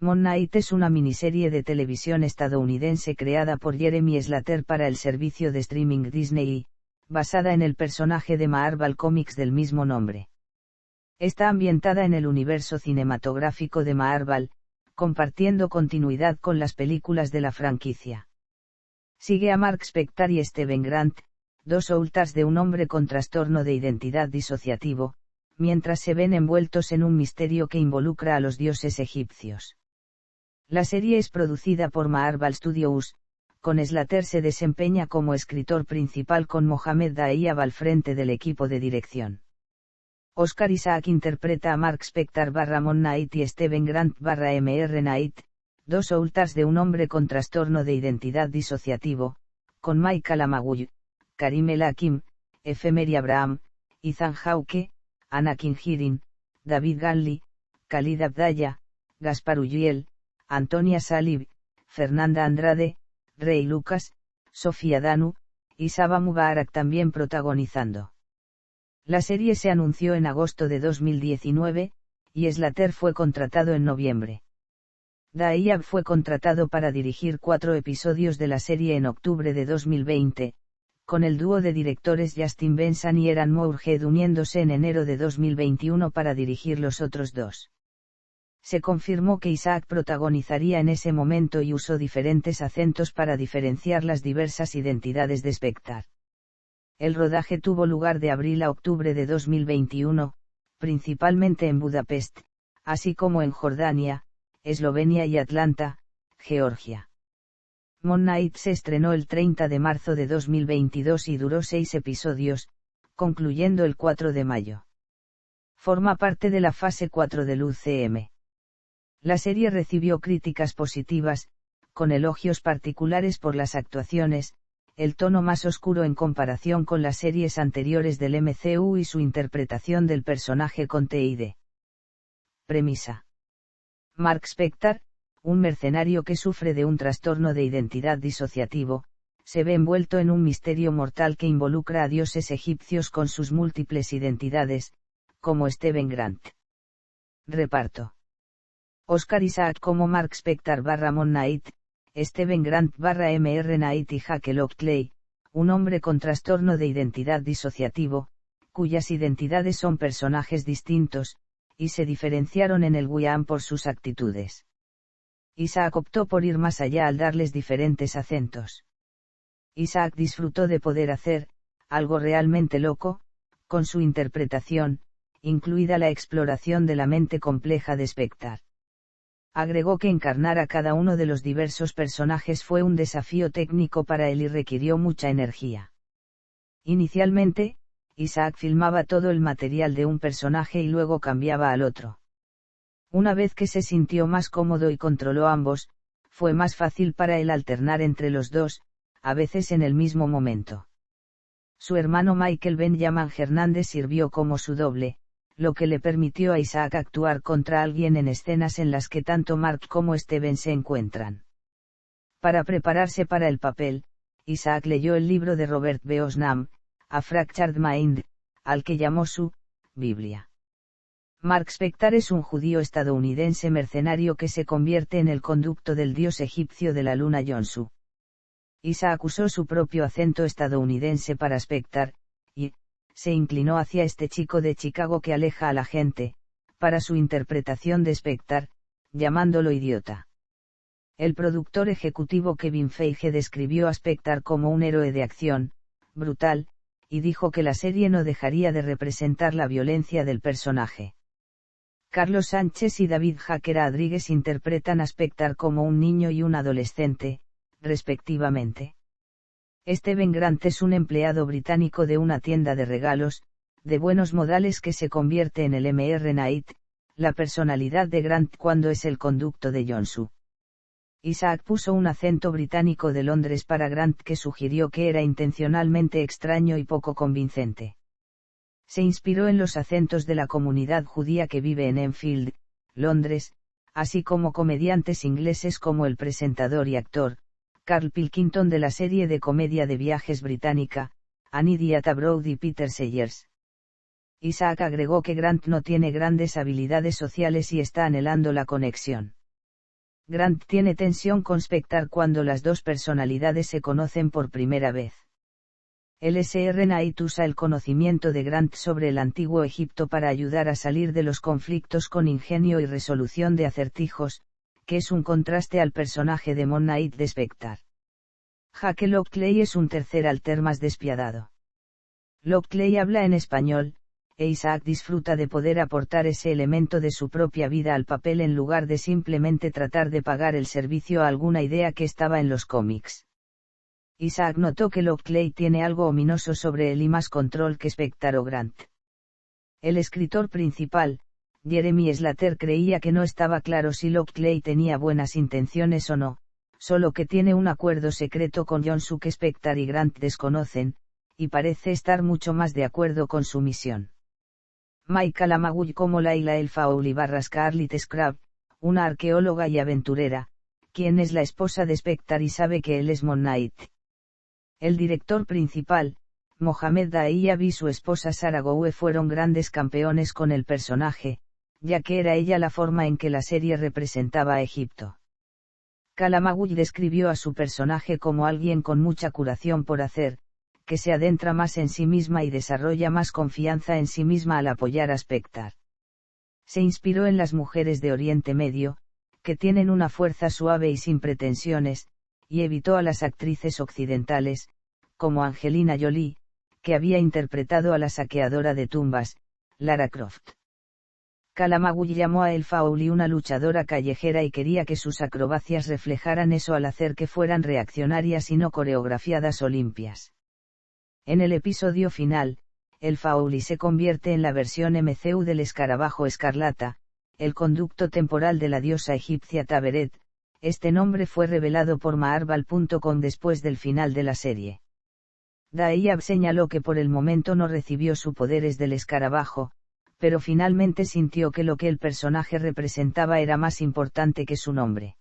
Moon Knight es una miniserie de televisión estadounidense creada por Jeremy Slater para el servicio de streaming Disney, basada en el personaje de Marvel Comics del mismo nombre. Está ambientada en el universo cinematográfico de Marvel, compartiendo continuidad con las películas de la franquicia. Sigue a Mark Spector y Steven Grant, dos outlaws de un hombre con trastorno de identidad disociativo, mientras se ven envueltos en un misterio que involucra a los dioses egipcios. La serie es producida por Marvel Studios, con Slater se desempeña como escritor principal con Mohamed Dayab al frente del equipo de dirección. Oscar Isaac interpreta a Mark Spector / Moon Knight y Steven Grant / Mr. Knight, dos outlaws de un hombre con trastorno de identidad disociativo, con Michael Amaguy, Karim El Hakim, Mary Abraham, Ethan Hawke, Anakin Hirin, David Ganley, Khalid Abdallah, Gaspar Ulliel, Antonia Salib, Fernanda Andrade, Rey Lucas, Sofía Danu, y Saba Mubarak también protagonizando. La serie se anunció en agosto de 2019, y Slater fue contratado en noviembre. Dayab fue contratado para dirigir 4 episodios de la serie en octubre de 2020, con el dúo de directores Justin Benson y Eran Moorhead uniéndose en enero de 2021 para dirigir los otros 2. Se confirmó que Isaac protagonizaría en ese momento y usó diferentes acentos para diferenciar las diversas identidades de Spector. El rodaje tuvo lugar de abril a octubre de 2021, principalmente en Budapest, así como en Jordania, Eslovenia y Atlanta, Georgia. Moon Knight se estrenó el 30 de marzo de 2022 y duró 6 episodios, concluyendo el 4 de mayo. Forma parte de la fase 4 del UCM. La serie recibió críticas positivas, con elogios particulares por las actuaciones, el tono más oscuro en comparación con las series anteriores del MCU y su interpretación del personaje con TID. Premisa. Mark Spector, un mercenario que sufre de un trastorno de identidad disociativo, se ve envuelto en un misterio mortal que involucra a dioses egipcios con sus múltiples identidades, como Steven Grant. Reparto. Oscar Isaac como Mark Spector / Moon Knight, Steven Grant / Mr. Knight y Jake Lockley, un hombre con trastorno de identidad disociativo, cuyas identidades son personajes distintos, y se diferenciaron en el Guián por sus actitudes. Isaac optó por ir más allá al darles diferentes acentos. Isaac disfrutó de poder hacer algo realmente loco, con su interpretación, incluida la exploración de la mente compleja de Spector. Agregó que encarnar a cada uno de los diversos personajes fue un desafío técnico para él y requirió mucha energía. Inicialmente, Isaac filmaba todo el material de un personaje y luego cambiaba al otro. Una vez que se sintió más cómodo y controló ambos, fue más fácil para él alternar entre los dos, a veces en el mismo momento. Su hermano Michael Benjamin Hernández sirvió como su doble, lo que le permitió a Isaac actuar contra alguien en escenas en las que tanto Mark como Steven se encuentran. Para prepararse para el papel, Isaac leyó el libro de Robert B. Osnam, A Fractured Mind, al que llamó su Biblia. Mark Spector es un judío estadounidense mercenario que se convierte en el conducto del dios egipcio de la luna Yonsu. Isaac usó su propio acento estadounidense para Spector, y se inclinó hacia este chico de Chicago que aleja a la gente, para su interpretación de Spector, llamándolo idiota. El productor ejecutivo Kevin Feige describió a Spector como un héroe de acción, brutal, y dijo que la serie no dejaría de representar la violencia del personaje. Carlos Sánchez y David Jaquera Rodríguez interpretan a Spector como un niño y un adolescente, respectivamente. Steven Grant es un empleado británico de una tienda de regalos, de buenos modales que se convierte en el Mr. Knight, la personalidad de Grant cuando es el conducto de Yonsu. Isaac puso un acento británico de Londres para Grant que sugirió que era intencionalmente extraño y poco convincente. Se inspiró en los acentos de la comunidad judía que vive en Enfield, Londres, así como comediantes ingleses como el presentador y actor, Carl Pilkington de la serie de comedia de viajes británica, Annie Diatabroad y Peter Sellers. Isaac agregó que Grant no tiene grandes habilidades sociales y está anhelando la conexión. Grant tiene tensión con Spectre cuando las dos personalidades se conocen por primera vez. El Sr. Knight usa el conocimiento de Grant sobre el antiguo Egipto para ayudar a salir de los conflictos con ingenio y resolución de acertijos, que es un contraste al personaje de Moon Knight de Spectre. Jake Lockley es un tercer alter más despiadado. Lockley habla en español, e Isaac disfruta de poder aportar ese elemento de su propia vida al papel en lugar de simplemente tratar de pagar el servicio a alguna idea que estaba en los cómics. Isaac notó que Lockley tiene algo ominoso sobre él y más control que Spectre o Grant. El escritor principal, Jeremy Slater, creía que no estaba claro si Lockley tenía buenas intenciones o no, solo que tiene un acuerdo secreto con Jonsu que Spectre y Grant desconocen, y parece estar mucho más de acuerdo con su misión. Michael Amaguchi como Layla Elfaouli / Scarlet Scrub, una arqueóloga y aventurera, quien es la esposa de Spectre y sabe que él es Moon Knight. El director principal, Mohamed Dahiya y su esposa Sarah Goue fueron grandes campeones con el personaje, ya que era ella la forma en que la serie representaba a Egipto. Kalamaguchi describió a su personaje como alguien con mucha curación por hacer, que se adentra más en sí misma y desarrolla más confianza en sí misma al apoyar a Spectre. Se inspiró en las mujeres de Oriente Medio, que tienen una fuerza suave y sin pretensiones, y evitó a las actrices occidentales, como Angelina Jolie, que había interpretado a la saqueadora de tumbas, Lara Croft. Kalamaguchi llamó a Elfaouli una luchadora callejera y quería que sus acrobacias reflejaran eso al hacer que fueran reaccionarias y no coreografiadas o limpias. En el episodio final, Elfaouli se convierte en la versión MCU del escarabajo escarlata, el conducto temporal de la diosa egipcia Taberet. Este nombre fue revelado por Marvel.com después del final de la serie. Dahiya señaló que por el momento no recibió sus poderes del escarabajo, pero finalmente sintió que lo que el personaje representaba era más importante que su nombre.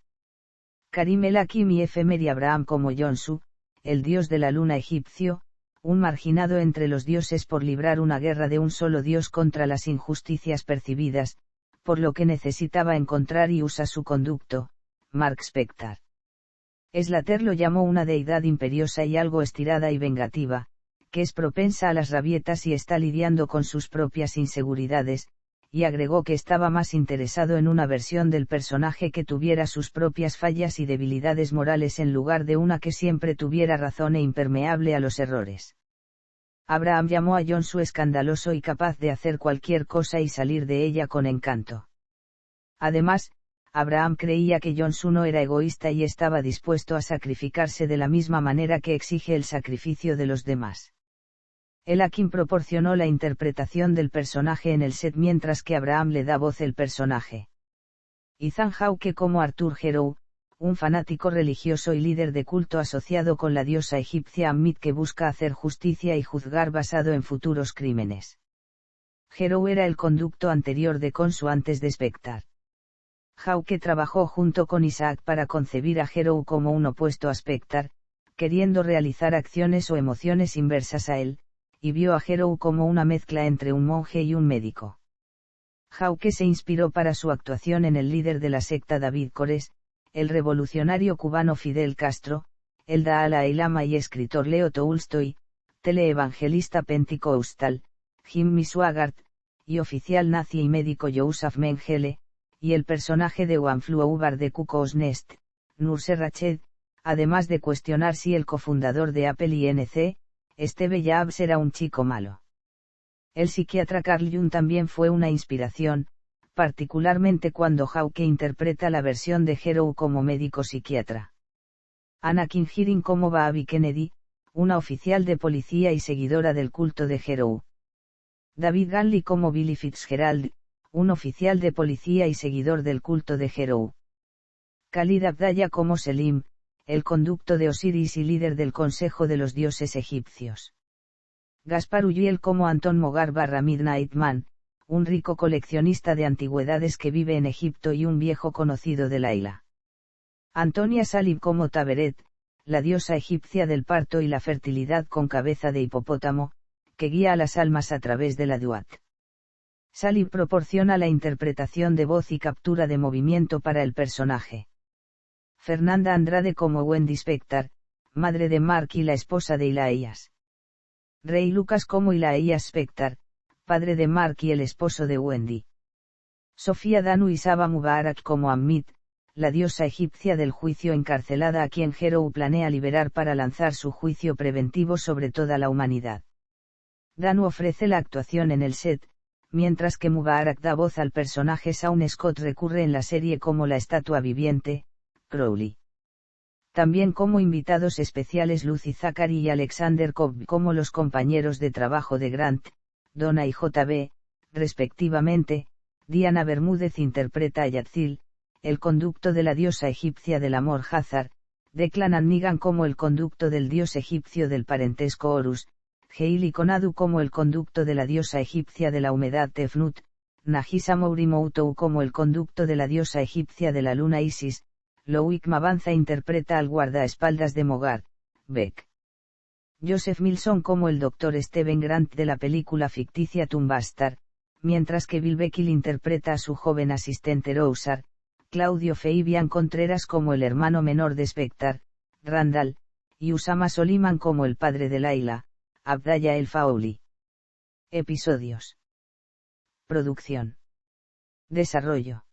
Karim el-Hakim y Efemeri Abraham como Jonsu, el dios de la luna egipcio, un marginado entre los dioses por librar una guerra de un solo dios contra las injusticias percibidas, por lo que necesitaba encontrar y usa su conducto, Mark Spector. Slater lo llamó una deidad imperiosa y algo estirada y vengativa, que es propensa a las rabietas y está lidiando con sus propias inseguridades, y agregó que estaba más interesado en una versión del personaje que tuviera sus propias fallas y debilidades morales en lugar de una que siempre tuviera razón e impermeable a los errores. Abraham llamó a Jonsu escandaloso y capaz de hacer cualquier cosa y salir de ella con encanto. Además, Abraham creía que Jonsu no era egoísta y estaba dispuesto a sacrificarse de la misma manera que exige el sacrificio de los demás. El-Hakim proporcionó la interpretación del personaje en el set mientras que Abraham le da voz al personaje. Ethan Hawke como Arthur Harrow, un fanático religioso y líder de culto asociado con la diosa egipcia Ammit que busca hacer justicia y juzgar basado en futuros crímenes. Harrow era el conducto anterior de Khonshu antes de Spectre. Hawke trabajó junto con Isaac para concebir a Harrow como un opuesto a Spectre, queriendo realizar acciones o emociones inversas a él, y vio a Harrow como una mezcla entre un monje y un médico. Hawke se inspiró para su actuación en el líder de la secta David Koresh, el revolucionario cubano Fidel Castro, el Dalai Lama y escritor Leo Tolstoy, teleevangelista pentecostal, Jimmy Swaggart, y oficial nazi y médico Joseph Mengele, y el personaje de One Flew Over the Cuckoo's Nest, Nurse Ratched, además de cuestionar si el cofundador de Apple Inc., Steve Jobs era un chico malo. El psiquiatra Carl Jung también fue una inspiración, particularmente cuando Hawke interpreta la versión de Harrow como médico psiquiatra. Anakin Hirin como Bobby Kennedy, una oficial de policía y seguidora del culto de Harrow. David Ganley como Billy Fitzgerald, un oficial de policía y seguidor del culto de Harrow. Khalid Abdallah como Selim, el conducto de Osiris y líder del Consejo de los Dioses Egipcios. Gaspar Ulliel como Anton Mogar / Midnight Man, un rico coleccionista de antigüedades que vive en Egipto y un viejo conocido de Layla. Antonia Salib como Taberet, la diosa egipcia del parto y la fertilidad con cabeza de hipopótamo, que guía a las almas a través de la Duat. Salib proporciona la interpretación de voz y captura de movimiento para el personaje. Fernanda Andrade como Wendy Spector, madre de Mark y la esposa de Elias. Ray Lucas como Elias Spector, padre de Mark y el esposo de Wendy. Sofía Danu y Saba Mubarak como Ammit, la diosa egipcia del juicio encarcelada a quien Herou planea liberar para lanzar su juicio preventivo sobre toda la humanidad. Danu ofrece la actuación en el set, mientras que Mubarak da voz al personaje Shaun Scott recurre en la serie como la estatua viviente, Crowley. También como invitados especiales Lucy Zachary y Alexander Cobb como los compañeros de trabajo de Grant, Donna y JB, respectivamente. Diana Bermúdez interpreta a Yatzil, el conducto de la diosa egipcia del amor Hazar, Declan Annigan como el conducto del dios egipcio del parentesco Horus, Hailey Konadu como el conducto de la diosa egipcia de la humedad Tefnut, Nagisa Mourimoutou como el conducto de la diosa egipcia de la luna Isis. Loic Mabanza interpreta al guardaespaldas de Mogar, Beck. Joseph Milson como el Dr. Steven Grant de la película ficticia Tombastar, mientras que Bill Beckill interpreta a su joven asistente Rousar. Claudio Fabián Contreras como el hermano menor de Spector, Randall, y Usama Soliman como el padre de Layla, Abdallah El Faouli. Episodios. Producción. Desarrollo.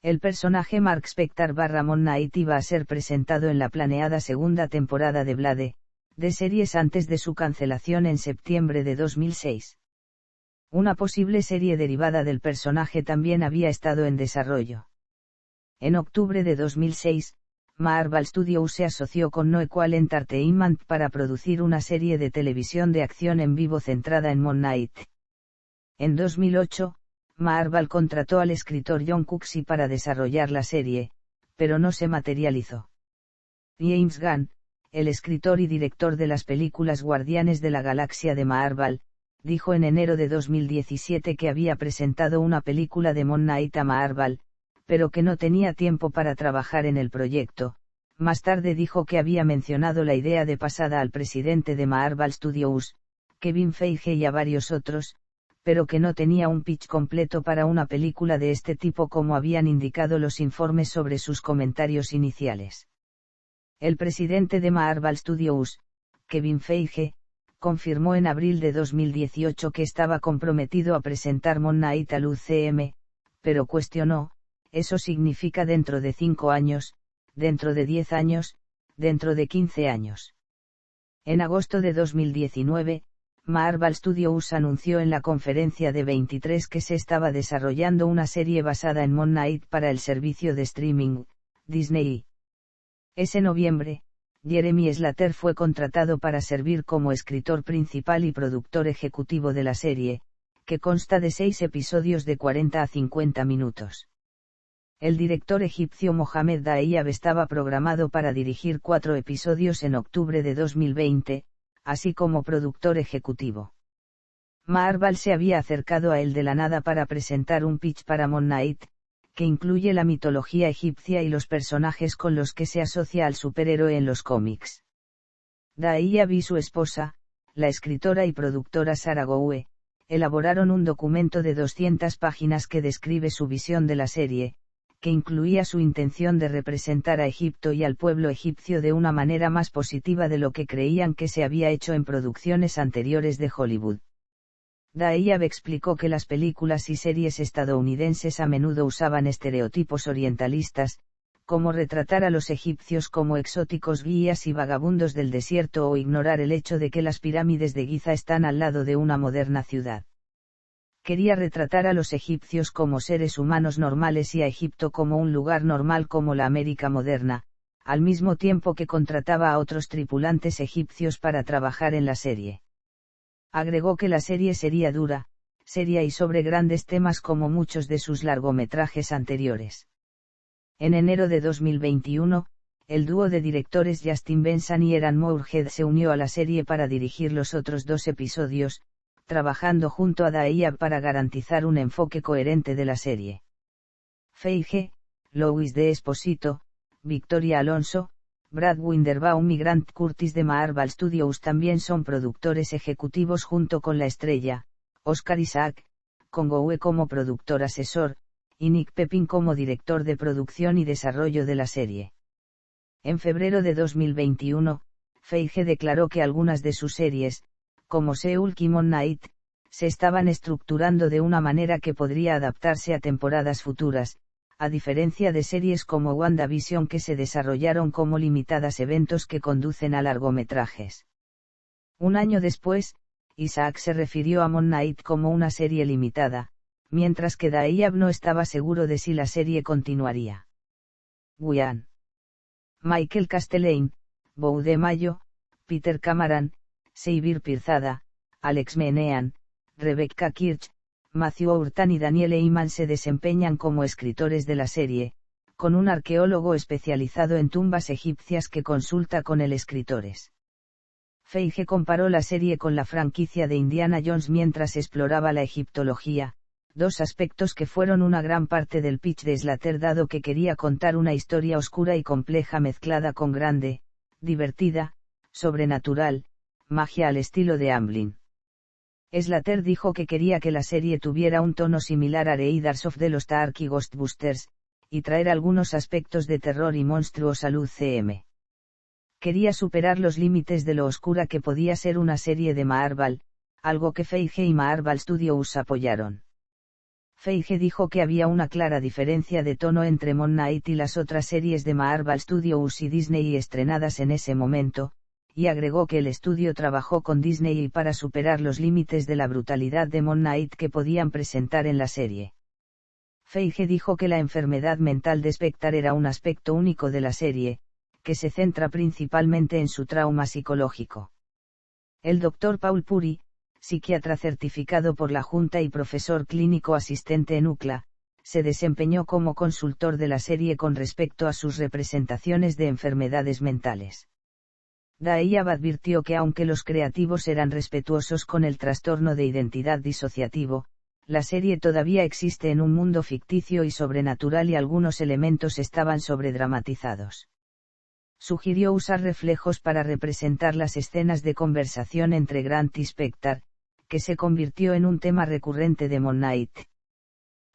El personaje Mark Spector / Moon Knight iba a ser presentado en la planeada segunda temporada de Blade, de series antes de su cancelación en septiembre de 2006. Una posible serie derivada del personaje también había estado en desarrollo. En octubre de 2006, Marvel Studios se asoció con Noequal Entertainment para producir una serie de televisión de acción en vivo centrada en Moon Knight. En 2008, Marvel contrató al escritor John Cooksey para desarrollar la serie, pero no se materializó. James Gunn, el escritor y director de las películas Guardianes de la Galaxia de Marvel, dijo en enero de 2017 que había presentado una película de Moon Knight a Marvel, pero que no tenía tiempo para trabajar en el proyecto. Más tarde dijo que había mencionado la idea de pasada al presidente de Marvel Studios, Kevin Feige y a varios otros, pero que no tenía un pitch completo para una película de este tipo como habían indicado los informes sobre sus comentarios iniciales. El presidente de Marvel Studios, Kevin Feige, confirmó en abril de 2018 que estaba comprometido a presentar Moon Knight al UCM, pero cuestionó: ¿eso significa dentro de 5 años, dentro de 10 años, dentro de 15 años? En agosto de 2019, Marvel Studios anunció en la conferencia de 23 que se estaba desarrollando una serie basada en Moon Knight para el servicio de streaming, Disney. Ese noviembre, Jeremy Slater fue contratado para servir como escritor principal y productor ejecutivo de la serie, que consta de 6 episodios de 40 a 50 minutos. El director egipcio Mohamed Dayab estaba programado para dirigir 4 episodios en octubre de 2020, así como productor ejecutivo. Marvel se había acercado a él de la nada para presentar un pitch para Moon Knight, que incluye la mitología egipcia y los personajes con los que se asocia al superhéroe en los cómics. Dayab y su esposa, la escritora y productora Sarah Goue, elaboraron un documento de 200 páginas que describe su visión de la serie, que incluía su intención de representar a Egipto y al pueblo egipcio de una manera más positiva de lo que creían que se había hecho en producciones anteriores de Hollywood. Dayab explicó que las películas y series estadounidenses a menudo usaban estereotipos orientalistas, como retratar a los egipcios como exóticos guías y vagabundos del desierto o ignorar el hecho de que las pirámides de Giza están al lado de una moderna ciudad. Quería retratar a los egipcios como seres humanos normales y a Egipto como un lugar normal como la América moderna, al mismo tiempo que contrataba a otros tripulantes egipcios para trabajar en la serie. Agregó que la serie sería dura, seria y sobre grandes temas como muchos de sus largometrajes anteriores. En enero de 2021, el dúo de directores Justin Benson y Eran Moorhead se unió a la serie para dirigir los otros 2 episodios, trabajando junto a Dayab para garantizar un enfoque coherente de la serie. Feige, Louis D. Esposito, Victoria Alonso, Brad Winderbaum y Grant Curtis de Marvel Studios también son productores ejecutivos junto con la estrella, Oscar Isaac, con Goue como productor asesor, y Nick Pepin como director de producción y desarrollo de la serie. En febrero de 2021, Feige declaró que algunas de sus series, como She-Hulk y Moon Knight, se estaban estructurando de una manera que podría adaptarse a temporadas futuras, a diferencia de series como WandaVision que se desarrollaron como limitadas eventos que conducen a largometrajes. Un año después, Isaac se refirió a Moon Knight como una serie limitada, mientras que Dayab no estaba seguro de si la serie continuaría. Guion: Michael Castelain, Bou de Mayo, Peter Cameron, Seibir Pirzada, Alex Menean, Rebecca Kirch, Matthew Ourtan y Daniel Eyman se desempeñan como escritores de la serie, con un arqueólogo especializado en tumbas egipcias que consulta con el escritores. Feige comparó la serie con la franquicia de Indiana Jones mientras exploraba la egiptología, dos aspectos que fueron una gran parte del pitch de Slater dado que quería contar una historia oscura y compleja mezclada con grande, divertida, sobrenatural, magia al estilo de Amblin. Slater dijo que quería que la serie tuviera un tono similar a Raiders of the Lost Ark y Ghostbusters, y traer algunos aspectos de terror y monstruos al UCM. Quería superar los límites de lo oscura que podía ser una serie de Marvel, algo que Feige y Marvel Studios apoyaron. Feige dijo que había una clara diferencia de tono entre Moon Knight y las otras series de Marvel Studios y Disney estrenadas en ese momento, y agregó que el estudio trabajó con Disney para superar los límites de la brutalidad de Moon Knight que podían presentar en la serie. Feige dijo que la enfermedad mental de Spectre era un aspecto único de la serie, que se centra principalmente en su trauma psicológico. El Dr. Paul Puri, psiquiatra certificado por la Junta y profesor clínico asistente en UCLA, se desempeñó como consultor de la serie con respecto a sus representaciones de enfermedades mentales. Dayab advirtió que aunque los creativos eran respetuosos con el trastorno de identidad disociativo, la serie todavía existe en un mundo ficticio y sobrenatural y algunos elementos estaban sobredramatizados. Sugirió usar reflejos para representar las escenas de conversación entre Grant y Spectre, que se convirtió en un tema recurrente de Moon Knight.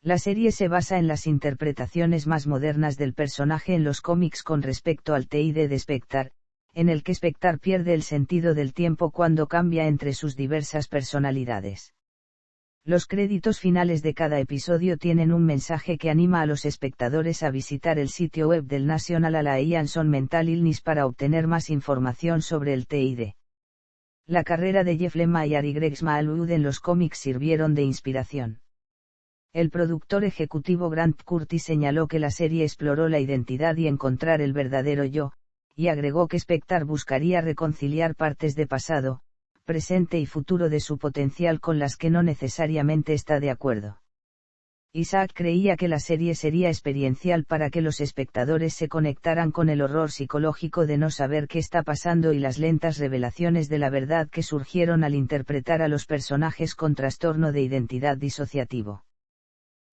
La serie se basa en las interpretaciones más modernas del personaje en los cómics con respecto al TID de Spectre, en el que Spectre pierde el sentido del tiempo cuando cambia entre sus diversas personalidades. Los créditos finales de cada episodio tienen un mensaje que anima a los espectadores a visitar el sitio web del National Alliance on Mental Illness para obtener más información sobre el TID. La carrera de Jeff Lemire y Greg Smallwood en los cómics sirvieron de inspiración. El productor ejecutivo Grant Curtis señaló que la serie exploró la identidad y encontrar el verdadero yo, y agregó que Spectre buscaría reconciliar partes de pasado, presente y futuro de su potencial con las que no necesariamente está de acuerdo. Isaac creía que la serie sería experiencial para que los espectadores se conectaran con el horror psicológico de no saber qué está pasando y las lentas revelaciones de la verdad que surgieron al interpretar a los personajes con trastorno de identidad disociativo.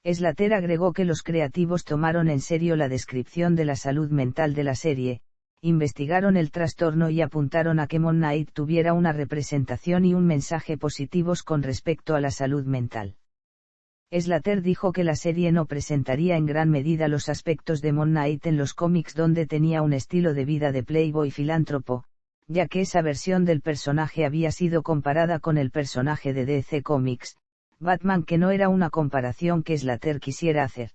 Slater agregó que los creativos tomaron en serio la descripción de la salud mental de la serie, investigaron el trastorno y apuntaron a que Moon Knight tuviera una representación y un mensaje positivos con respecto a la salud mental. Slater dijo que la serie no presentaría en gran medida los aspectos de Moon Knight en los cómics donde tenía un estilo de vida de playboy filántropo, ya que esa versión del personaje había sido comparada con el personaje de DC Comics, Batman, que no era una comparación que Slater quisiera hacer.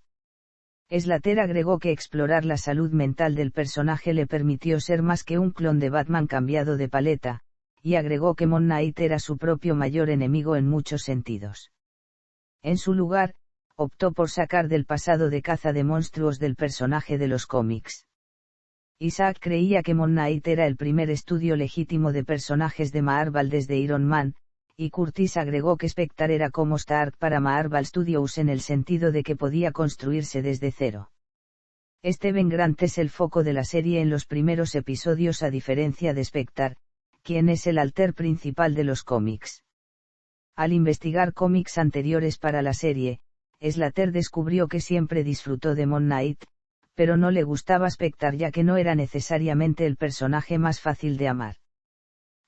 Slater agregó que explorar la salud mental del personaje le permitió ser más que un clon de Batman cambiado de paleta, y agregó que Moon Knight era su propio mayor enemigo en muchos sentidos. En su lugar, optó por sacar del pasado de caza de monstruos del personaje de los cómics. Isaac creía que Moon Knight era el primer estudio legítimo de personajes de Marvel desde Iron Man, y Curtis agregó que Spectre era como Stark para Marvel Studios en el sentido de que podía construirse desde cero. Steven Grant es el foco de la serie en los primeros episodios a diferencia de Spectre, quien es el alter principal de los cómics. Al investigar cómics anteriores para la serie, Slater descubrió que siempre disfrutó de Moon Knight, pero no le gustaba Spectre ya que no era necesariamente el personaje más fácil de amar.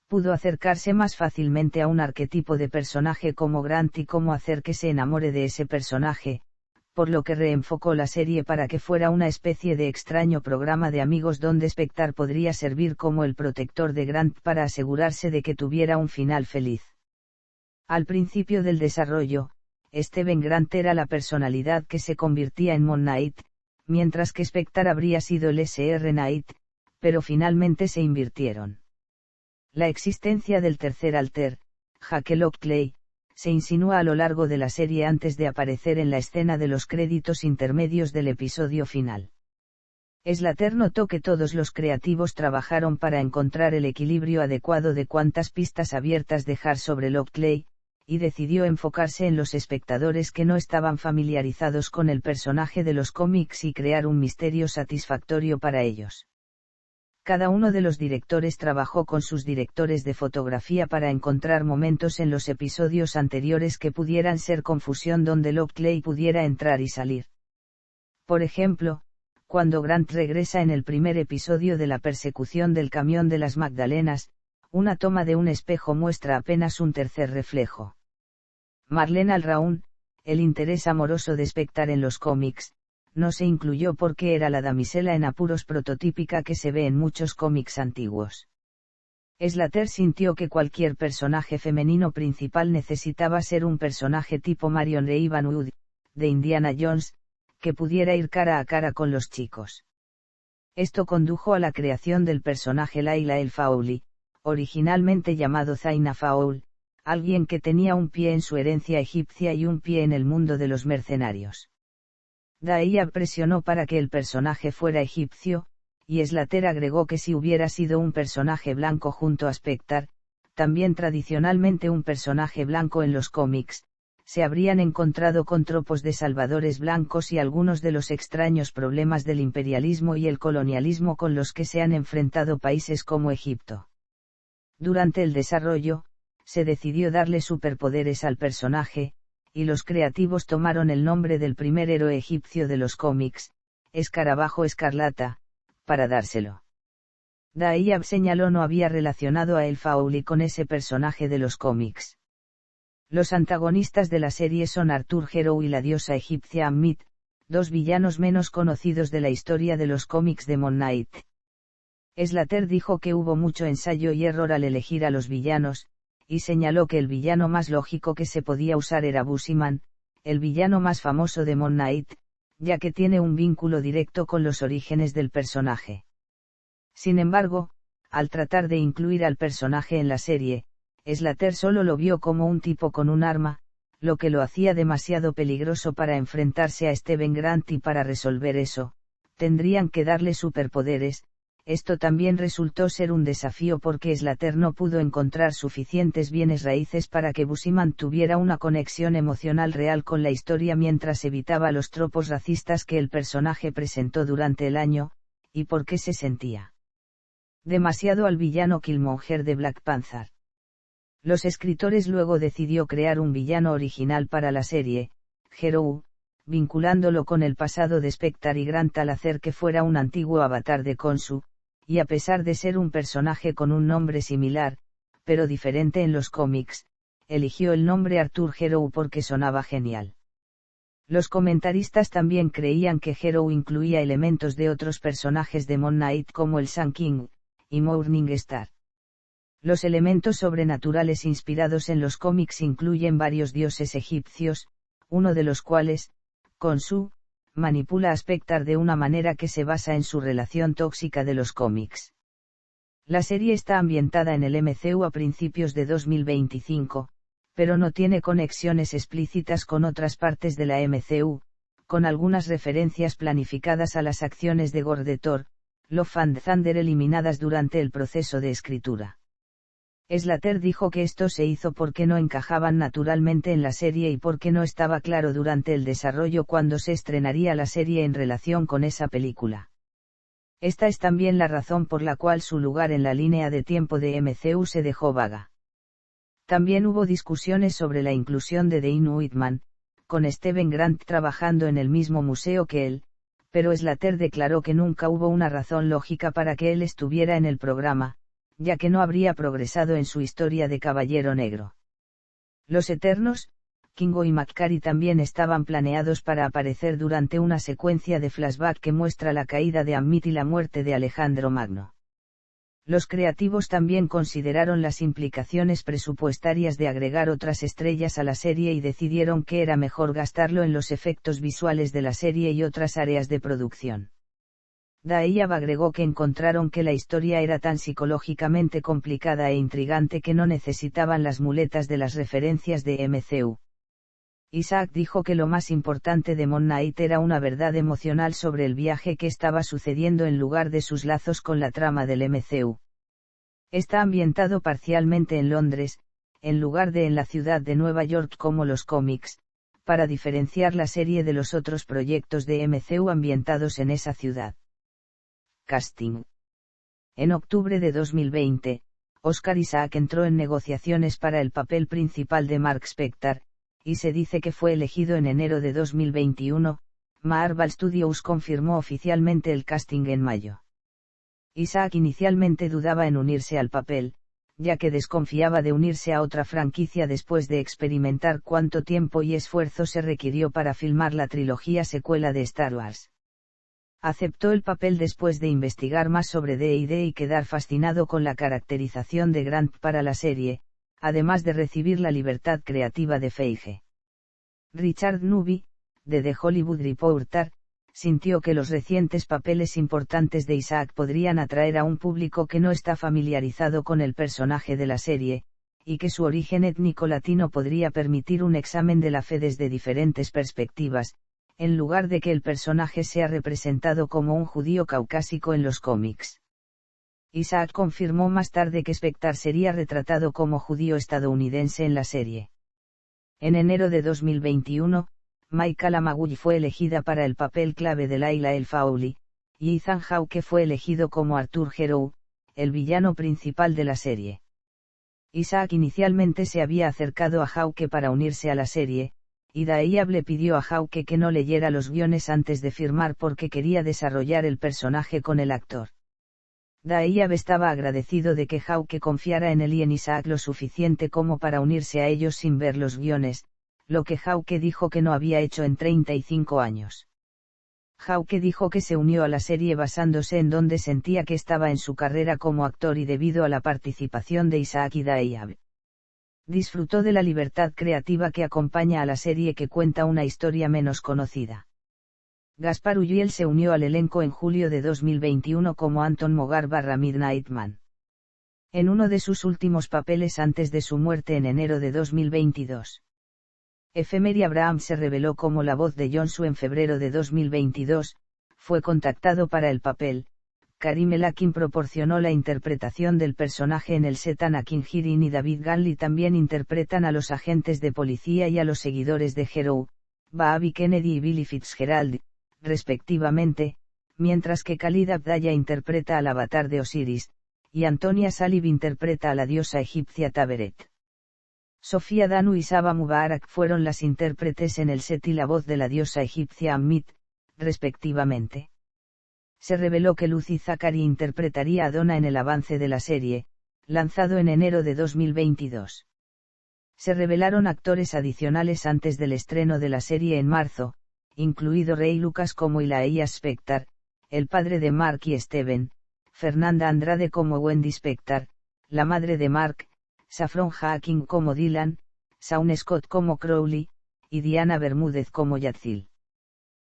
Pudo acercarse más fácilmente a un arquetipo de personaje como Grant y cómo hacer que se enamore de ese personaje, por lo que reenfocó la serie para que fuera una especie de extraño programa de amigos donde Spector podría servir como el protector de Grant para asegurarse de que tuviera un final feliz. Al principio del desarrollo, Steven Grant era la personalidad que se convertía en Moon Knight, mientras que Spector habría sido el Sr. Knight, pero finalmente se invirtieron. La existencia del tercer alter, Jake Lockley, se insinúa a lo largo de la serie antes de aparecer en la escena de los créditos intermedios del episodio final. Slater notó que todos los creativos trabajaron para encontrar el equilibrio adecuado de cuántas pistas abiertas dejar sobre Lockley, y decidió enfocarse en los espectadores que no estaban familiarizados con el personaje de los cómics y crear un misterio satisfactorio para ellos. Cada uno de los directores trabajó con sus directores de fotografía para encontrar momentos en los episodios anteriores que pudieran ser confusión donde Lockley pudiera entrar y salir. Por ejemplo, cuando Grant regresa en el primer episodio de la persecución del camión de las Magdalenas, una toma de un espejo muestra apenas un tercer reflejo. Marlene Alraun, el interés amoroso de Spector en los cómics, no se incluyó porque era la damisela en apuros prototípica que se ve en muchos cómics antiguos. Slater sintió que cualquier personaje femenino principal necesitaba ser un personaje tipo Marion Ravenwood, de Indiana Jones, que pudiera ir cara a cara con los chicos. Esto condujo a la creación del personaje Layla El Faouli, originalmente llamado Zaina Faoul, alguien que tenía un pie en su herencia egipcia y un pie en el mundo de los mercenarios. Dahlia presionó para que el personaje fuera egipcio, y Slater agregó que si hubiera sido un personaje blanco junto a Spector, también tradicionalmente un personaje blanco en los cómics, se habrían encontrado con tropos de salvadores blancos y algunos de los extraños problemas del imperialismo y el colonialismo con los que se han enfrentado países como Egipto. Durante el desarrollo, se decidió darle superpoderes al personaje, y los creativos tomaron el nombre del primer héroe egipcio de los cómics, Escarabajo Escarlata, para dárselo. Dahlia señaló no había relacionado a El Faouli con ese personaje de los cómics. Los antagonistas de la serie son Arthur Harrow y la diosa egipcia Ammit, dos villanos menos conocidos de la historia de los cómics de Moon Knight. Slater dijo que hubo mucho ensayo y error al elegir a los villanos, y señaló que el villano más lógico que se podía usar era Busiman, el villano más famoso de Moon Knight, ya que tiene un vínculo directo con los orígenes del personaje. Sin embargo, al tratar de incluir al personaje en la serie, Slater solo lo vio como un tipo con un arma, lo que lo hacía demasiado peligroso para enfrentarse a Steven Grant y para resolver eso, tendrían que darle superpoderes. Esto también resultó ser un desafío porque Slater no pudo encontrar suficientes bienes raíces para que Busiman tuviera una conexión emocional real con la historia mientras evitaba los tropos racistas que el personaje presentó durante el año, y porque se sentía demasiado al villano Killmonger de Black Panther. Los escritores luego decidió crear un villano original para la serie, Harrow, vinculándolo con el pasado de Spector y Grant al hacer que fuera un antiguo avatar de Khonshu, y a pesar de ser un personaje con un nombre similar, pero diferente en los cómics, eligió el nombre Arthur Harrow porque sonaba genial. Los comentaristas también creían que Harrow incluía elementos de otros personajes de Moon Knight como el Sun King y Morning Star. Los elementos sobrenaturales inspirados en los cómics incluyen varios dioses egipcios, uno de los cuales, Khonshu, manipula a Spector de una manera que se basa en su relación tóxica de los cómics. La serie está ambientada en el MCU a principios de 2025, pero no tiene conexiones explícitas con otras partes de la MCU, con algunas referencias planificadas a las acciones de Gore de Thor, Love and Thunder eliminadas durante el proceso de escritura. Slater dijo que esto se hizo porque no encajaban naturalmente en la serie y porque no estaba claro durante el desarrollo cuándo se estrenaría la serie en relación con esa película. Esta es también la razón por la cual su lugar en la línea de tiempo de MCU se dejó vaga. También hubo discusiones sobre la inclusión de Dean Whitman, con Steven Grant trabajando en el mismo museo que él, pero Slater declaró que nunca hubo una razón lógica para que él estuviera en el programa, ya que no habría progresado en su historia de Caballero Negro. Los Eternos, Kingo y McCary también estaban planeados para aparecer durante una secuencia de flashback que muestra la caída de Ammit y la muerte de Alejandro Magno. Los creativos también consideraron las implicaciones presupuestarias de agregar otras estrellas a la serie y decidieron que era mejor gastarlo en los efectos visuales de la serie y otras áreas de producción. Dayab agregó que encontraron que la historia era tan psicológicamente complicada e intrigante que no necesitaban las muletas de las referencias de MCU. Isaac dijo que lo más importante de Moon Knight era una verdad emocional sobre el viaje que estaba sucediendo en lugar de sus lazos con la trama del MCU. Está ambientado parcialmente en Londres, en lugar de en la ciudad de Nueva York como los cómics, para diferenciar la serie de los otros proyectos de MCU ambientados en esa ciudad. Casting. En octubre de 2020, Oscar Isaac entró en negociaciones para el papel principal de Mark Spector, y se dice que fue elegido en enero de 2021. Marvel Studios confirmó oficialmente el casting en mayo. Isaac inicialmente dudaba en unirse al papel, ya que desconfiaba de unirse a otra franquicia después de experimentar cuánto tiempo y esfuerzo se requirió para filmar la trilogía secuela de Star Wars. Aceptó el papel después de investigar más sobre D&D y quedar fascinado con la caracterización de Grant para la serie, además de recibir la libertad creativa de Feige. Richard Newby, de The Hollywood Reporter, sintió que los recientes papeles importantes de Isaac podrían atraer a un público que no está familiarizado con el personaje de la serie, y que su origen étnico latino podría permitir un examen de la fe desde diferentes perspectivas, en lugar de que el personaje sea representado como un judío caucásico en los cómics. Isaac confirmó más tarde que Spector sería retratado como judío estadounidense en la serie. En enero de 2021, Michaela Maguire fue elegida para el papel clave de Layla El Faouly, y Ethan Hawke fue elegido como Arthur Harrow, el villano principal de la serie. Isaac inicialmente se había acercado a Hawke para unirse a la serie, y Dayab le pidió a Hawke que no leyera los guiones antes de firmar porque quería desarrollar el personaje con el actor. Dayab estaba agradecido de que Hawke confiara en él y en Isaac lo suficiente como para unirse a ellos sin ver los guiones, lo que Hawke dijo que no había hecho en 35 años. Hawke dijo que se unió a la serie basándose en donde sentía que estaba en su carrera como actor y debido a la participación de Isaac y Dayab. Disfrutó de la libertad creativa que acompaña a la serie que cuenta una historia menos conocida. Gaspar Ulliel se unió al elenco en julio de 2021 como Anton Mogar /Midnight Man. En uno de sus últimos papeles antes de su muerte en enero de 2022. Emery Abraham se reveló como la voz de Yonsu en febrero de 2022, fue contactado para el papel. Karim El Hakim proporcionó la interpretación del personaje en el set. Anakin Hirin y David Ganley también interpretan a los agentes de policía y a los seguidores de Hero, Bobby Kennedy y Billy Fitzgerald, respectivamente, mientras que Khalid Abdallah interpreta al avatar de Osiris, y Antonia Salib interpreta a la diosa egipcia Taberet. Sofía Danu y Saba Mubarak fueron las intérpretes en el set y la voz de la diosa egipcia Ammit, respectivamente. Se reveló que Lucy Zachary interpretaría a Donna en el avance de la serie, lanzado en enero de 2022. Se revelaron actores adicionales antes del estreno de la serie en marzo, incluido Ray Lucas como Elijah Spector, el padre de Mark y Steven, Fernanda Andrade como Wendy Spector, la madre de Mark, Saffron Hawking como Dylan, Shaun Scott como Crowley, y Diana Bermúdez como Yatzil.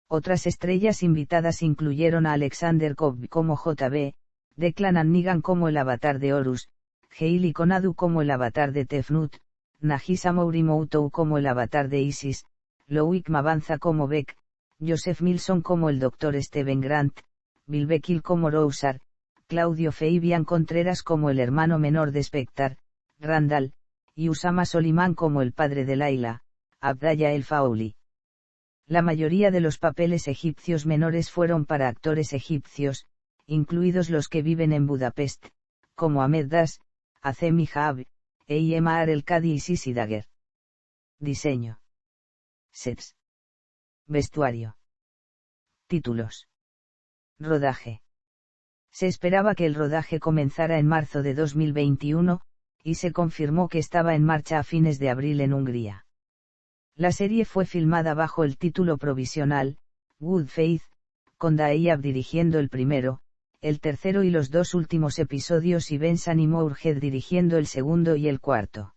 Otras estrellas invitadas incluyeron a Alexander Cobb como JB, Declan Hannigan como el avatar de Horus, Hayley Conadu como el avatar de Tefnut, Nagisa Mourimoutou como el avatar de Isis, Loic Mabanza como Beck, Joseph Milson como el Dr. Steven Grant, Bill Bekil como Rousar, Claudio Fabian Contreras como el hermano menor de Spector, Randall, y Usama Soliman como el padre de Layla, Abdallah El Faouly. La mayoría de los papeles egipcios menores fueron para actores egipcios, incluidos los que viven en Budapest, como Ahmed Das, Azemi Haab, Eimar El-Kadi y Sisi Dagger. Diseño. Sets. Vestuario. Títulos. Rodaje. Se esperaba que el rodaje comenzara en marzo de 2021, y se confirmó que estaba en marcha a fines de abril en Hungría. La serie fue filmada bajo el título provisional, Good Faith, con Dayab dirigiendo el primero, el tercero y los dos últimos episodios y Benson y Moorhead dirigiendo el segundo y el cuarto.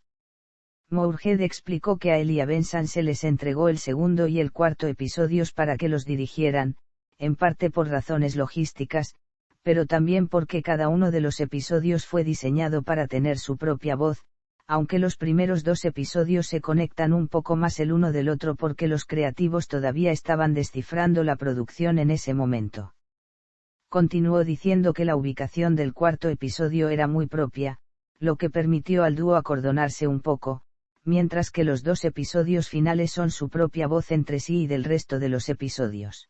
Moorhead explicó que a él y a Benson se les entregó el segundo y el cuarto episodios para que los dirigieran, en parte por razones logísticas, pero también porque cada uno de los episodios fue diseñado para tener su propia voz, aunque los primeros dos episodios se conectan un poco más el uno del otro porque los creativos todavía estaban descifrando la producción en ese momento. Continuó diciendo que la ubicación del cuarto episodio era muy propia, lo que permitió al dúo acordonarse un poco, mientras que los dos episodios finales son su propia voz entre sí y del resto de los episodios.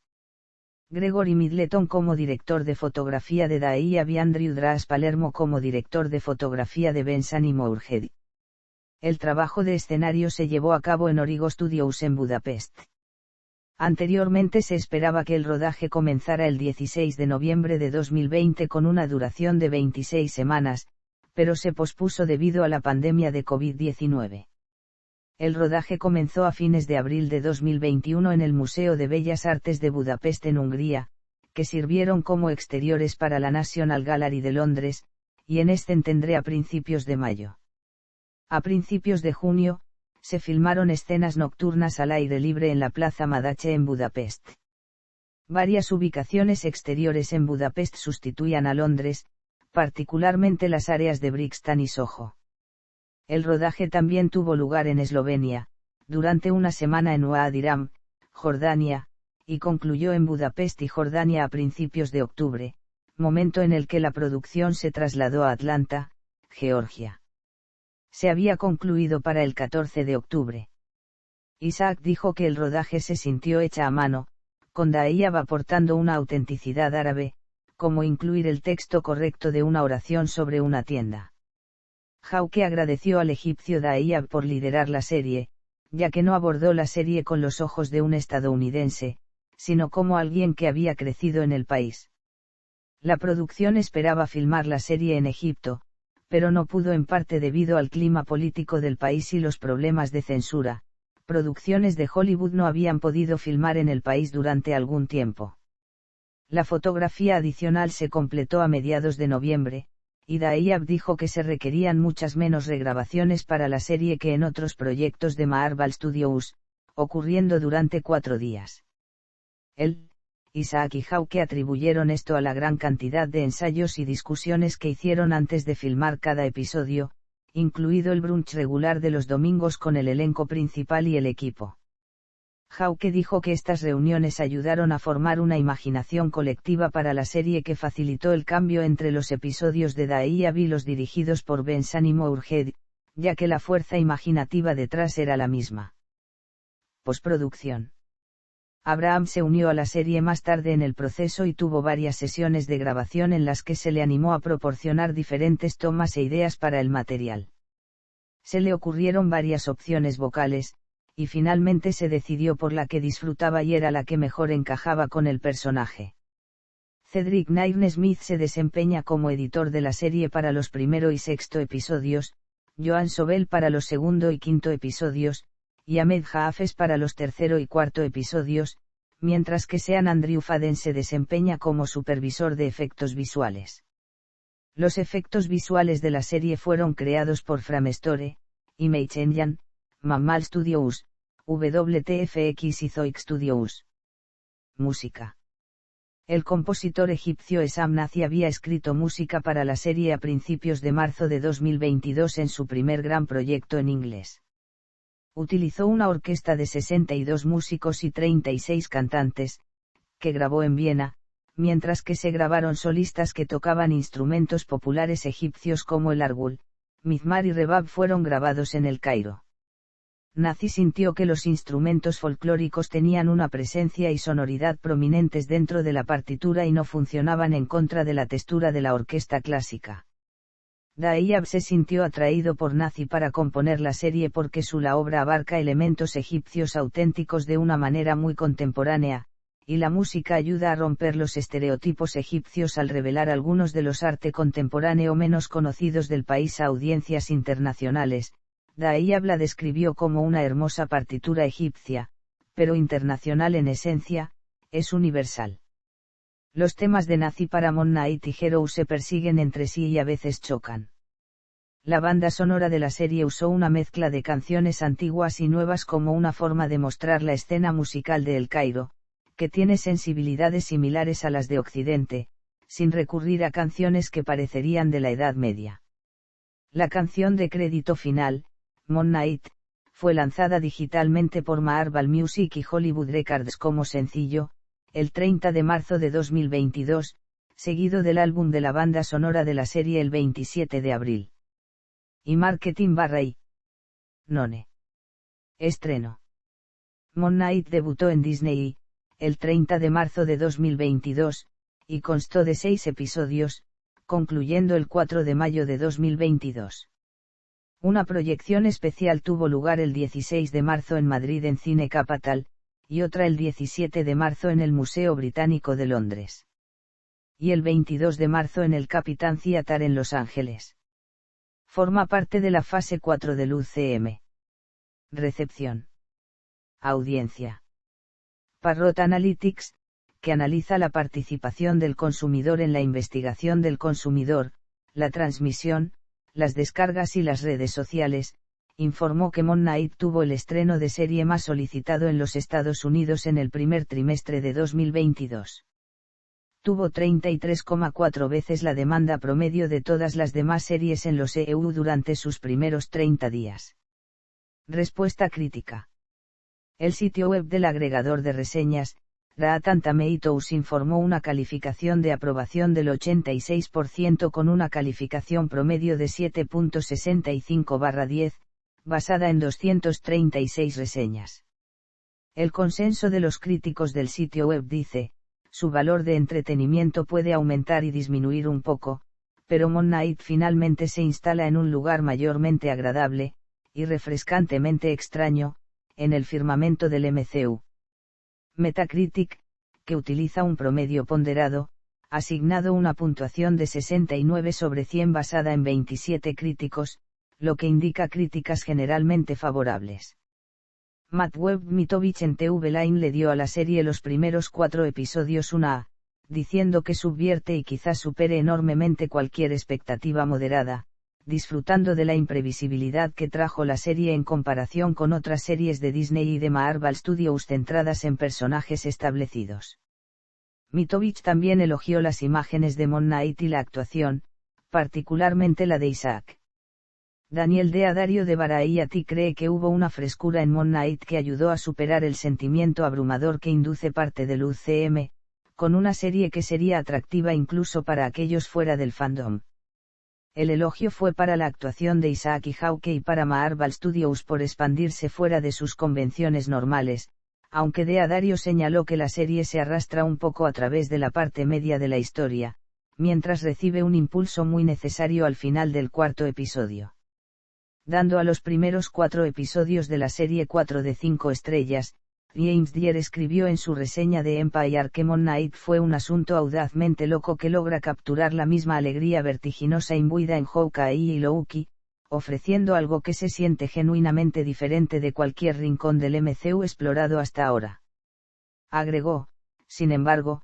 Gregory Middleton como director de fotografía de Dayab y Andrew Dras Palermo como director de fotografía de Benson y Moorhead. El trabajo de escenario se llevó a cabo en Origo Studios en Budapest. Anteriormente se esperaba que el rodaje comenzara el 16 de noviembre de 2020 con una duración de 26 semanas, pero se pospuso debido a la pandemia de COVID-19. El rodaje comenzó a fines de abril de 2021 en el Museo de Bellas Artes de Budapest en Hungría, que sirvieron como exteriores para la National Gallery de Londres, y en Scentendre a principios de mayo. A principios de junio, se filmaron escenas nocturnas al aire libre en la Plaza Madache en Budapest. Varias ubicaciones exteriores en Budapest sustituían a Londres, particularmente las áreas de Brixton y Soho. El rodaje también tuvo lugar en Eslovenia, durante una semana en Wadi Rum, Jordania, y concluyó en Budapest y Jordania a principios de octubre, momento en el que la producción se trasladó a Atlanta, Georgia. Se había concluido para el 14 de octubre. Isaac dijo que el rodaje se sintió hecha a mano, con Dayab aportando una autenticidad árabe, como incluir el texto correcto de una oración sobre una tienda. Hawke agradeció al egipcio Dayab por liderar la serie, ya que no abordó la serie con los ojos de un estadounidense, sino como alguien que había crecido en el país. La producción esperaba filmar la serie en Egipto, pero no pudo en parte debido al clima político del país y los problemas de censura. Producciones de Hollywood no habían podido filmar en el país durante algún tiempo. La fotografía adicional se completó a mediados de noviembre, y Dayab dijo que se requerían muchas menos regrabaciones para la serie que en otros proyectos de Marvel Studios, ocurriendo durante 4 días. Él, Isaac y Hawke atribuyeron esto a la gran cantidad de ensayos y discusiones que hicieron antes de filmar cada episodio, incluido el brunch regular de los domingos con el elenco principal y el equipo. Hawke dijo que estas reuniones ayudaron a formar una imaginación colectiva para la serie que facilitó el cambio entre los episodios de Dayab y los dirigidos por Benson y Moorhead, ya que la fuerza imaginativa detrás era la misma. Postproducción. Abraham se unió a la serie más tarde en el proceso y tuvo varias sesiones de grabación en las que se le animó a proporcionar diferentes tomas e ideas para el material. Se le ocurrieron varias opciones vocales, y finalmente se decidió por la que disfrutaba y era la que mejor encajaba con el personaje. Cedric Nairn-Smith se desempeña como editor de la serie para los primero y sexto episodios, Joan Sobel para los segundo y quinto episodios, y Ahmed Haafez para los tercero y cuarto episodios, mientras que Sean Andrew Faden se desempeña como supervisor de efectos visuales. Los efectos visuales de la serie fueron creados por Framestore, Image Engine, Mammal Studios, WTFX y Zoic Studios. Música. El compositor egipcio Essam Nazi había escrito música para la serie a principios de marzo de 2022 en su primer gran proyecto en inglés. Utilizó una orquesta de 62 músicos y 36 cantantes, que grabó en Viena, mientras que se grabaron solistas que tocaban instrumentos populares egipcios como el argul, mizmar y rebab fueron grabados en El Cairo. Nazi sintió que los instrumentos folclóricos tenían una presencia y sonoridad prominentes dentro de la partitura y no funcionaban en contra de la textura de la orquesta clásica. Dayab se sintió atraído por Nazi para componer la serie porque la obra abarca elementos egipcios auténticos de una manera muy contemporánea, y la música ayuda a romper los estereotipos egipcios al revelar algunos de los arte contemporáneo menos conocidos del país a audiencias internacionales, Dayab la describió como una hermosa partitura egipcia, pero internacional en esencia, es universal. Los temas de Nazi para Moon Knight y Hero se persiguen entre sí y a veces chocan. La banda sonora de la serie usó una mezcla de canciones antiguas y nuevas como una forma de mostrar la escena musical de El Cairo, que tiene sensibilidades similares a las de Occidente, sin recurrir a canciones que parecerían de la Edad Media. La canción de crédito final, Moon Knight, fue lanzada digitalmente por Marvel Music y Hollywood Records como sencillo, el 30 de marzo de 2022, seguido del álbum de la banda sonora de la serie el 27 de abril. Y Marketing / None. Estreno. Moon Knight debutó en Disney, el 30 de marzo de 2022, y constó de 6 episodios, concluyendo el 4 de mayo de 2022. Una proyección especial tuvo lugar el 16 de marzo en Madrid en Cine Capital, y otra el 17 de marzo en el Museo Británico de Londres. Y el 22 de marzo en el Capitán Theatre en Los Ángeles. Forma parte de la fase 4 del UCM. Recepción. Audiencia. Parrot Analytics, que analiza la participación del consumidor en la investigación del consumidor, la transmisión, las descargas y las redes sociales, informó que Moon Knight tuvo el estreno de serie más solicitado en los Estados Unidos en el primer trimestre de 2022. Tuvo 33,4 veces la demanda promedio de todas las demás series en los EU durante sus primeros 30 días. Respuesta crítica. El sitio web del agregador de reseñas, Rotten Tomatoes informó una calificación de aprobación del 86% con una calificación promedio de 7.65/10, basada en 236 reseñas. El consenso de los críticos del sitio web dice, su valor de entretenimiento puede aumentar y disminuir un poco, pero Moon Knight finalmente se instala en un lugar mayormente agradable, y refrescantemente extraño, en el firmamento del MCU. Metacritic, que utiliza un promedio ponderado, ha asignado una puntuación de 69 sobre 100 basada en 27 críticos, lo que indica críticas generalmente favorables. Matt Webb-Mitovich en TV Line le dio a la serie los primeros 4 episodios una A, diciendo que subvierte y quizás supere enormemente cualquier expectativa moderada, disfrutando de la imprevisibilidad que trajo la serie en comparación con otras series de Disney y de Marvel Studios centradas en personajes establecidos. Mitovich también elogió las imágenes de Moon Knight y la actuación, particularmente la de Isaac. Daniel D'Addario de Variety cree que hubo una frescura en Moon Knight que ayudó a superar el sentimiento abrumador que induce parte del UCM, con una serie que sería atractiva incluso para aquellos fuera del fandom. El elogio fue para la actuación de Isaac y Hawke y para Marvel Studios por expandirse fuera de sus convenciones normales, aunque D'Addario señaló que la serie se arrastra un poco a través de la parte media de la historia, mientras recibe un impulso muy necesario al final del 4º episodio. Dando a los primeros 4 episodios de la serie 4 de 5 estrellas, James Dyer escribió en su reseña de Empire que Moon Knight fue un asunto audazmente loco que logra capturar la misma alegría vertiginosa imbuida en Hawkeye y Loki, ofreciendo algo que se siente genuinamente diferente de cualquier rincón del MCU explorado hasta ahora. Agregó, sin embargo,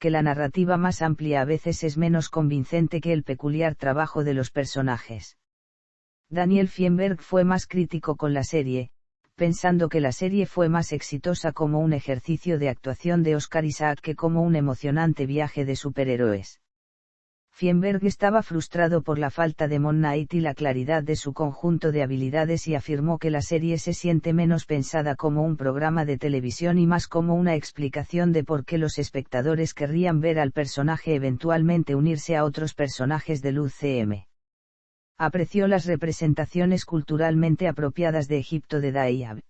que la narrativa más amplia a veces es menos convincente que el peculiar trabajo de los personajes. Daniel Fienberg fue más crítico con la serie, pensando que la serie fue más exitosa como un ejercicio de actuación de Oscar Isaac que como un emocionante viaje de superhéroes. Fienberg estaba frustrado por la falta de Moon Knight y la claridad de su conjunto de habilidades y afirmó que la serie se siente menos pensada como un programa de televisión y más como una explicación de por qué los espectadores querrían ver al personaje eventualmente unirse a otros personajes del UCM. Apreció las representaciones culturalmente apropiadas de Egipto de Dayab.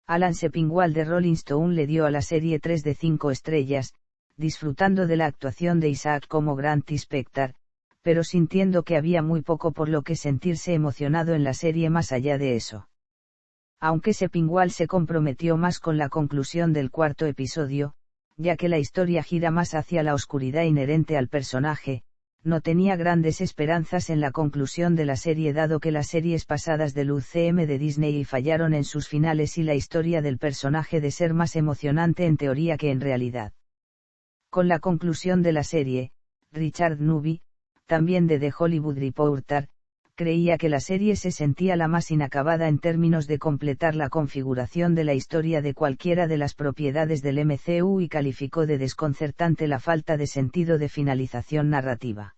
Alan Sepinwall de Rolling Stone le dio a la serie 3 de 5 estrellas, disfrutando de la actuación de Isaac como Grant Spector, pero sintiendo que había muy poco por lo que sentirse emocionado en la serie más allá de eso. Aunque Sepinwall se comprometió más con la conclusión del 4º episodio, ya que la historia gira más hacia la oscuridad inherente al personaje, no tenía grandes esperanzas en la conclusión de la serie dado que las series pasadas del UCM de Disney fallaron en sus finales y la historia del personaje de ser más emocionante en teoría que en realidad. Con la conclusión de la serie, Richard Newby, también de The Hollywood Reporter, creía que la serie se sentía la más inacabada en términos de completar la configuración de la historia de cualquiera de las propiedades del MCU y calificó de desconcertante la falta de sentido de finalización narrativa.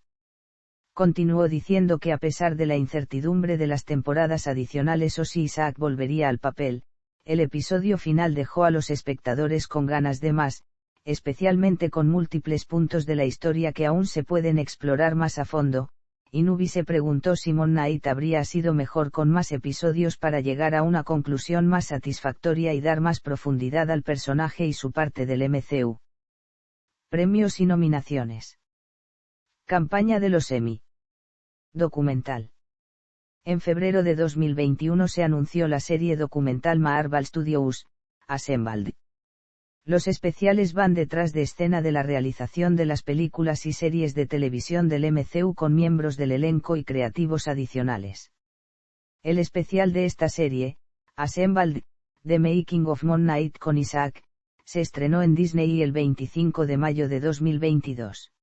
Continuó diciendo que a pesar de la incertidumbre de las temporadas adicionales o si Isaac volvería al papel, el episodio final dejó a los espectadores con ganas de más, especialmente con múltiples puntos de la historia que aún se pueden explorar más a fondo. Y Newby se preguntó si Moon Knight habría sido mejor con más episodios para llegar a una conclusión más satisfactoria y dar más profundidad al personaje y su parte del MCU. Premios y nominaciones. Campaña de los Emmy. Documental. En febrero de 2021 se anunció la serie documental Marvel Studios, Assembled. Los especiales van detrás de escena de la realización de las películas y series de televisión del MCU con miembros del elenco y creativos adicionales. El especial de esta serie, Assembled, The Making of Moon Knight con Isaac, se estrenó en Disney el 25 de mayo de 2022.